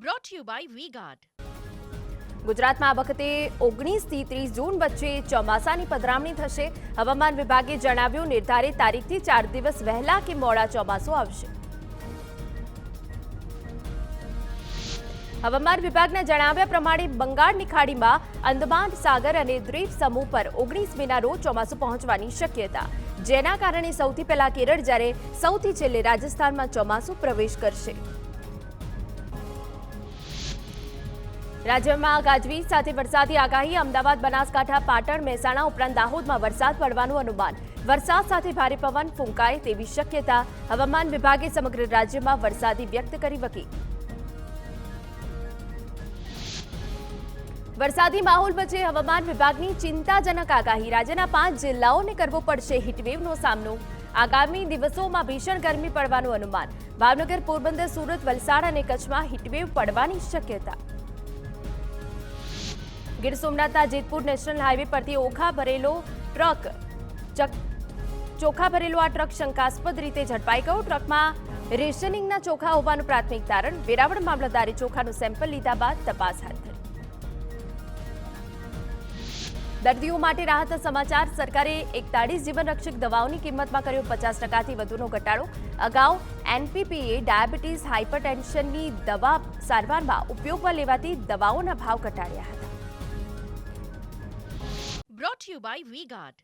brought to you by V-Guard. ગુજરાતમાં આ વખતે 19 થી 30 જૂન વચ્ચે ચોમાસાની પધરામણી થશે. હવામાન વિભાગે જણાવ્યું, નિર્ધારિત તારીખથી 4 દિવસ વહેલા કે મોડા ચોમાસું આવશે. હવામાન વિભાગના જણાવ્યા પ્રમાણે બંગાળની ખાડીમાં અંદમાન સાગર અને દ્વીપ સમૂહ પર 19 મેના રોજ ચોમાસું પહોંચવાની શક્યતા, જેના કારણે સૌથી પહેલા કેરળ જ્યારે સૌથી છેલ્લે રાજસ્થાનમાં ચોમાસું પ્રવેશ કરશે. રાજ્યમાં ગાજવીજ સાથે વરસાદી આગાહી. અમદાવાદ, બનાસકાંઠા, પાટણ, મહેસાણા ઉપરાંત દાહોદમાં વરસાદ પડવાનું અનુમાન. વરસાદ સાથે ભારે પવન ફૂંકાય તેવી શક્યતા. હવામાન વિભાગે સમગ્ર રાજ્યમાં વરસાદી વ્યક્ત કરી વકી. વરસાદી માહોલ વચ્ચે હવામાન વિભાગની ચિંતાજનક આગાહી. રાજ્યના 5 જિલ્લાઓને કરવો પડશે હીટવેવનો સામનો. આગામી દિવસોમાં ભીષણ ગરમી પડવાનું અનુમાન. ભાવનગર, પોરબંદર, સુરત, વલસાડ અને કચ્છમાં હીટવેવ પડવાની શક્યતા. ગીર સોમનાથના જેતપુર નેશનલ હાઈવે પરથી ચોખા ભરેલો આ ટ્રક શંકાસ્પદ રીતે ઝડપાઈ ગયો. ટ્રકમાં રેશનિંગના ચોખા હોવાનું પ્રાથમિક તારણ. વેરાવળ મામલતદારે ચોખાનું સેમ્પલ લીધા બાદ તપાસ હાથ ધરી. દર્દીઓ માટે રાહતના સમાચાર. સરકારે 41 જીવનરક્ષક દવાઓની કિંમતમાં કર્યો 50%થી વધુનો ઘટાડો. અગાઉ એનપીપીએ ડાયાબિટીસ, હાઇપરટેન્શનની દવા સારવારમાં ઉપયોગમાં લેવાતી દવાઓના ભાવ ઘટાડ્યા હતા. Brought to you by V-Guard.